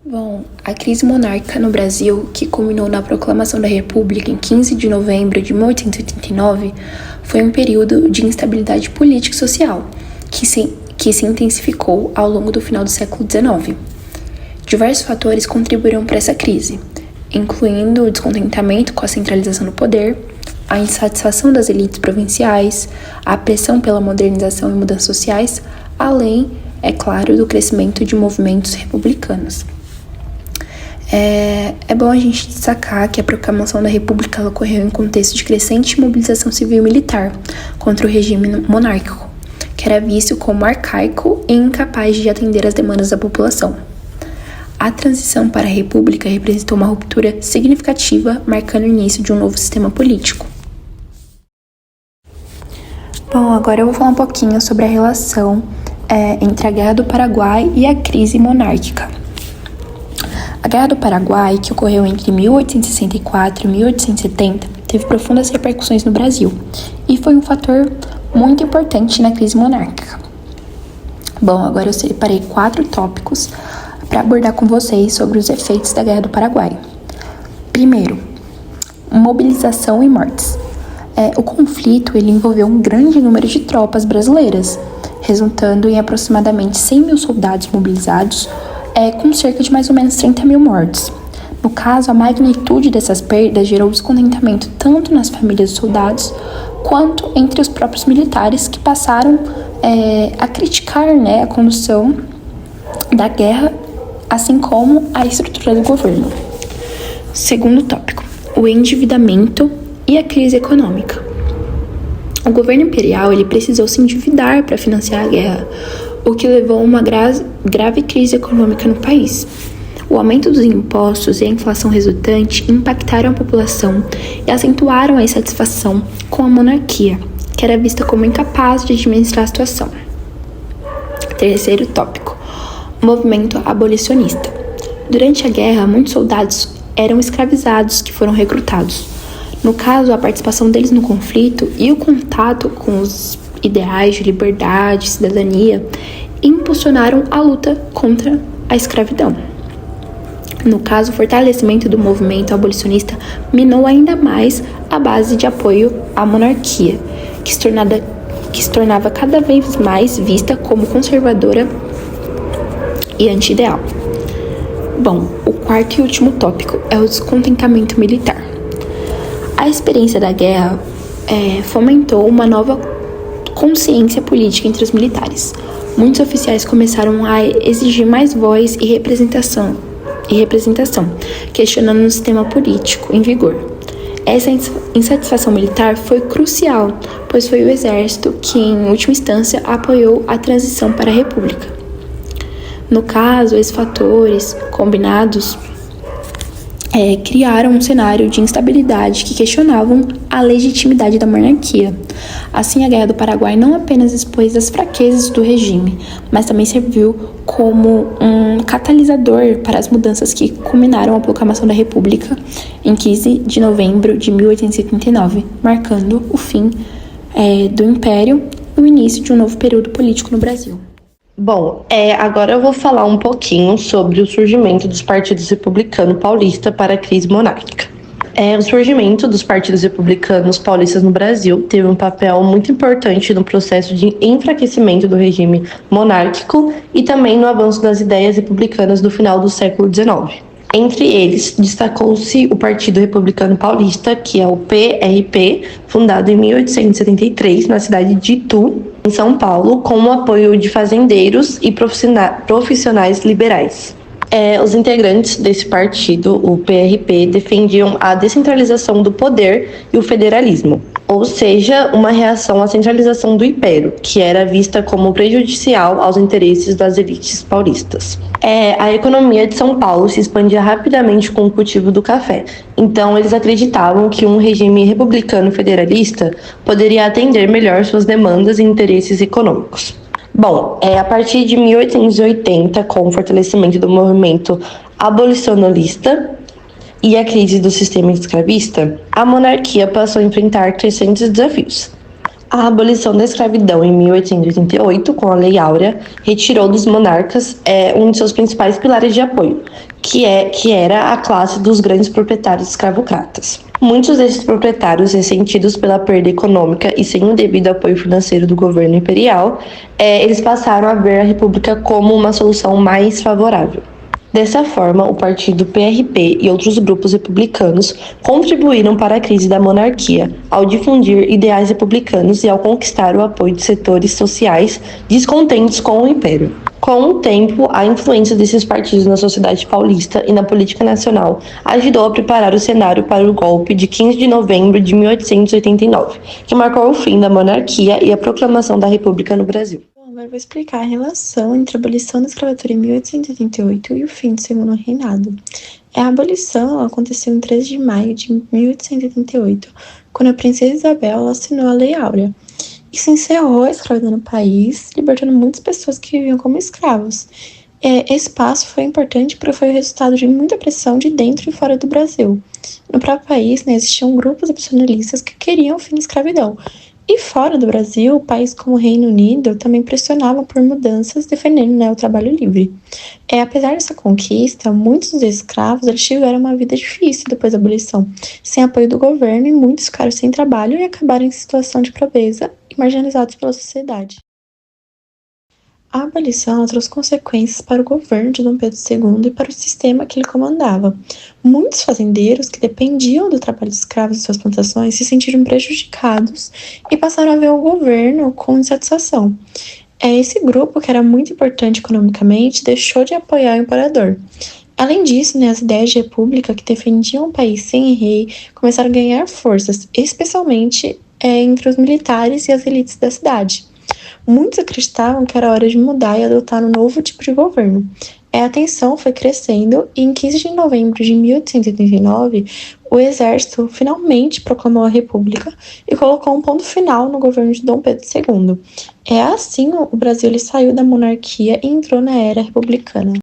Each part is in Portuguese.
Bom, a crise monárquica no Brasil, que culminou na proclamação da República em 15 de novembro de 1889, foi um período de instabilidade política e social, que se intensificou ao longo do final do século XIX. Diversos fatores contribuíram para essa crise, incluindo o descontentamento com a centralização do poder, a insatisfação das elites provinciais, a pressão pela modernização e mudanças sociais, além, é claro, do crescimento de movimentos republicanos. É bom a gente destacar que a proclamação da República ocorreu em contexto de crescente mobilização civil e militar contra o regime monárquico, que era visto como arcaico e incapaz de atender às demandas da população. A transição para a República representou uma ruptura significativa, marcando o início de um novo sistema político. Bom, agora eu vou falar um pouquinho sobre a relação entre a Guerra do Paraguai e a crise monárquica. A Guerra do Paraguai, que ocorreu entre 1864 e 1870, teve profundas repercussões no Brasil e foi um fator muito importante na crise monárquica. Bom, agora eu separei 4 tópicos para abordar com vocês sobre os efeitos da Guerra do Paraguai. Primeiro, mobilização e mortes. O conflito ele envolveu um grande número de tropas brasileiras, resultando em aproximadamente 100 mil soldados mobilizados, com cerca de mais ou menos 30 mil mortos. No caso, a magnitude dessas perdas gerou descontentamento tanto nas famílias dos soldados quanto entre os próprios militares, que passaram a criticar a condução da guerra, assim como a estrutura do governo. Segundo tópico, o endividamento e a crise econômica. O governo imperial ele precisou se endividar para financiar a guerra, o que levou a uma grave crise econômica no país. O aumento dos impostos e a inflação resultante impactaram a população e acentuaram a insatisfação com a monarquia, que era vista como incapaz de administrar a situação. Terceiro tópico, o movimento abolicionista. Durante a guerra, muitos soldados eram escravizados que foram recrutados. No caso, a participação deles no conflito e o contato com os ideais de liberdade e cidadania impulsionaram a luta contra a escravidão. No caso, o fortalecimento do movimento abolicionista minou ainda mais a base de apoio à monarquia, que se tornava cada vez mais vista como conservadora e anti-ideal. Bom, o quarto e último tópico é o descontentamento militar. A experiência da guerra fomentou uma nova consciência política entre os militares. Muitos oficiais começaram a exigir mais voz e representação, questionando o sistema político em vigor. Essa insatisfação militar foi crucial, pois foi o exército que, em última instância, apoiou a transição para a República. No caso, esses fatores combinados criaram um cenário de instabilidade que questionavam a legitimidade da monarquia. Assim, a Guerra do Paraguai não apenas expôs as fraquezas do regime, mas também serviu como um catalisador para as mudanças que culminaram a proclamação da República em 15 de novembro de 1889, marcando o fim do Império e o início de um novo período político no Brasil. Bom, agora eu vou falar um pouquinho sobre o surgimento dos partidos republicano paulista para a crise monárquica. O surgimento dos partidos republicanos paulistas no Brasil teve um papel muito importante no processo de enfraquecimento do regime monárquico e também no avanço das ideias republicanas do final do século XIX. Entre eles, destacou-se o Partido Republicano Paulista, que é o PRP, fundado em 1873 na cidade de Itu, em São Paulo, com o apoio de fazendeiros e profissionais liberais. Os integrantes desse partido, o PRP, defendiam a descentralização do poder e o federalismo, ou seja, uma reação à centralização do império, que era vista como prejudicial aos interesses das elites paulistas. A economia de São Paulo se expandia rapidamente com o cultivo do café, então eles acreditavam que um regime republicano federalista poderia atender melhor suas demandas e interesses econômicos. Bom, a partir de 1880, com o fortalecimento do movimento abolicionista e a crise do sistema escravista, a monarquia passou a enfrentar crescentes desafios. A abolição da escravidão em 1888, com a Lei Áurea, retirou dos monarcas um de seus principais pilares de apoio, que era a classe dos grandes proprietários escravocratas. Muitos desses proprietários, ressentidos pela perda econômica e sem o devido apoio financeiro do governo imperial, eles passaram a ver a República como uma solução mais favorável. Dessa forma, o partido PRP e outros grupos republicanos contribuíram para a crise da monarquia, ao difundir ideais republicanos e ao conquistar o apoio de setores sociais descontentes com o império. Com o tempo, a influência desses partidos na sociedade paulista e na política nacional ajudou a preparar o cenário para o golpe de 15 de novembro de 1889, que marcou o fim da monarquia e a proclamação da República no Brasil. Agora vou explicar a relação entre a abolição da escravatura em 1888 e o fim do Segundo Reinado. A abolição aconteceu em 13 de maio de 1888, quando a princesa Isabel assinou a Lei Áurea. Isso encerrou a escravidão no país, libertando muitas pessoas que viviam como escravos. Esse passo foi importante porque foi o resultado de muita pressão de dentro e fora do Brasil. No próprio país, existiam grupos nacionalistas que queriam o fim da escravidão. E fora do Brasil, países como o Reino Unido também pressionavam por mudanças, defendendo o trabalho livre. Apesar dessa conquista, muitos dos escravos tiveram uma vida difícil depois da abolição, sem apoio do governo, e muitos ficaram sem trabalho e acabaram em situação de pobreza e marginalizados pela sociedade. A abolição trouxe consequências para o governo de Dom Pedro II e para o sistema que ele comandava. Muitos fazendeiros que dependiam do trabalho de escravos em suas plantações se sentiram prejudicados e passaram a ver o governo com insatisfação. Esse grupo, que era muito importante economicamente, deixou de apoiar o imperador. Além disso, as ideias de república que defendiam um país sem rei começaram a ganhar forças, especialmente entre os militares e as elites da cidade. Muitos acreditavam que era hora de mudar e adotar um novo tipo de governo. A tensão foi crescendo e em 15 de novembro de 1889, o exército finalmente proclamou a República e colocou um ponto final no governo de Dom Pedro II. Assim, o Brasil saiu da monarquia e entrou na era republicana.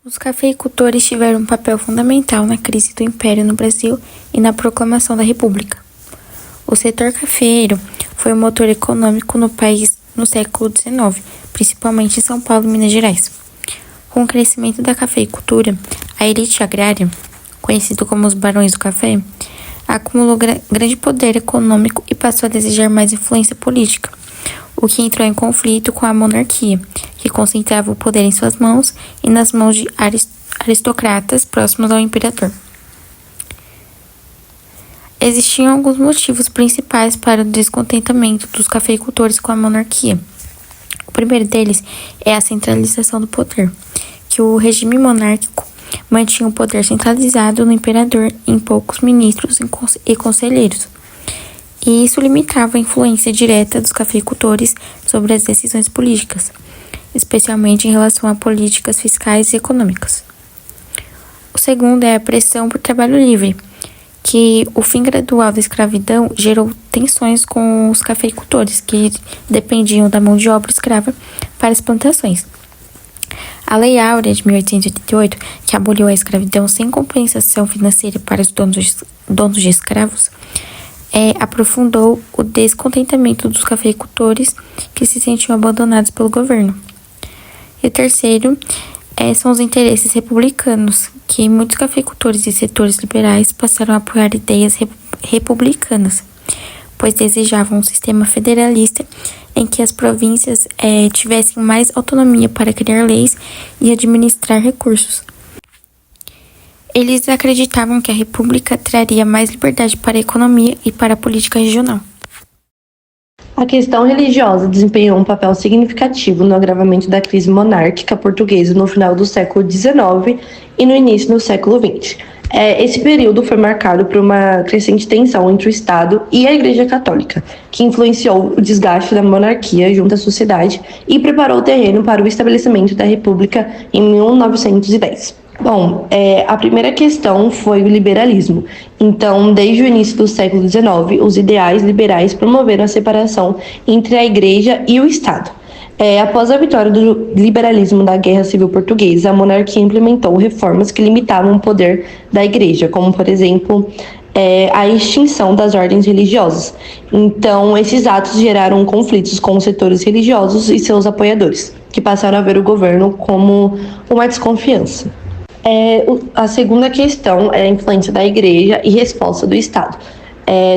Os cafeicultores tiveram um papel fundamental na crise do Império no Brasil e na proclamação da República. O setor cafeeiro foi um motor econômico no país no século XIX, principalmente em São Paulo e Minas Gerais. Com o crescimento da cafeicultura, a elite agrária, conhecida como os barões do café, acumulou grande poder econômico e passou a desejar mais influência política, o que entrou em conflito com a monarquia, que concentrava o poder em suas mãos e nas mãos de aristocratas próximos ao imperador. Existiam alguns motivos principais para o descontentamento dos cafeicultores com a monarquia. O primeiro deles é a centralização do poder, que o regime monárquico mantinha o poder centralizado no imperador em poucos ministros e conselheiros, e isso limitava a influência direta dos cafeicultores sobre as decisões políticas, especialmente em relação a políticas fiscais e econômicas. O segundo é a pressão por trabalho livre, que o fim gradual da escravidão gerou tensões com os cafeicultores, que dependiam da mão de obra escrava para as plantações. A Lei Áurea de 1888, que aboliu a escravidão sem compensação financeira para os donos de escravos, aprofundou o descontentamento dos cafeicultores que se sentiam abandonados pelo governo. E o terceiro são os interesses republicanos, que muitos cafeicultores e setores liberais passaram a apoiar ideias republicanas, pois desejavam um sistema federalista em que as províncias tivessem mais autonomia para criar leis e administrar recursos. Eles acreditavam que a república traria mais liberdade para a economia e para a política regional. A questão religiosa desempenhou um papel significativo no agravamento da crise monárquica portuguesa no final do século XIX e no início do século XX. Esse período foi marcado por uma crescente tensão entre o Estado e a Igreja Católica, que influenciou o desgaste da monarquia junto à sociedade e preparou o terreno para o estabelecimento da República em 1910. Bom, a primeira questão foi o liberalismo. Então, desde o início do século XIX, os ideais liberais promoveram a separação entre a Igreja e o Estado. Após a vitória do liberalismo da Guerra Civil Portuguesa, a monarquia implementou reformas que limitavam o poder da Igreja, como, por exemplo, a extinção das ordens religiosas. Então, esses atos geraram conflitos com os setores religiosos e seus apoiadores, que passaram a ver o governo como uma desconfiança. A segunda questão é a influência da Igreja e resposta do Estado.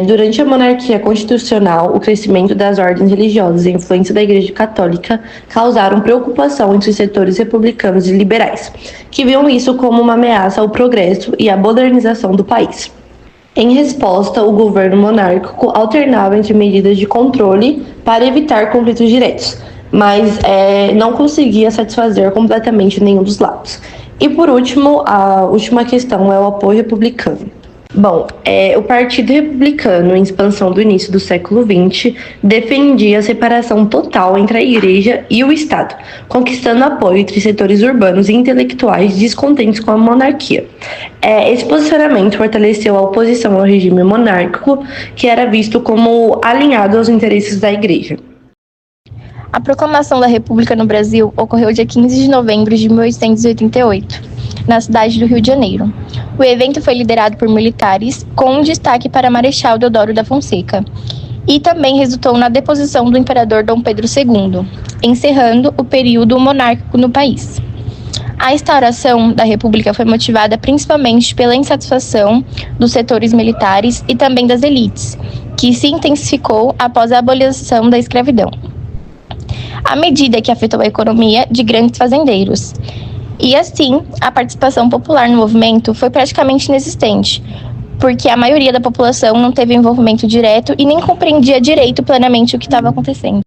Durante a monarquia constitucional, o crescimento das ordens religiosas e a influência da Igreja Católica causaram preocupação entre os setores republicanos e liberais, que viam isso como uma ameaça ao progresso e à modernização do país. Em resposta, o governo monárquico alternava entre medidas de controle para evitar conflitos diretos, mas não conseguia satisfazer completamente nenhum dos lados. E por último, a última questão é o apoio republicano. Bom, o Partido Republicano, em expansão do início do século XX, defendia a separação total entre a Igreja e o Estado, conquistando apoio entre setores urbanos e intelectuais descontentes com a monarquia. Esse posicionamento fortaleceu a oposição ao regime monárquico, que era visto como alinhado aos interesses da Igreja. A proclamação da República no Brasil ocorreu dia 15 de novembro de 1888, na cidade do Rio de Janeiro. O evento foi liderado por militares, com um destaque para Marechal Deodoro da Fonseca, e também resultou na deposição do imperador Dom Pedro II, encerrando o período monárquico no país. A instauração da República foi motivada principalmente pela insatisfação dos setores militares e também das elites, que se intensificou após a abolição da escravidão. A medida que afetou a economia de grandes fazendeiros. E assim, a participação popular no movimento foi praticamente inexistente, porque a maioria da população não teve envolvimento direto e nem compreendia direito plenamente o que estava acontecendo.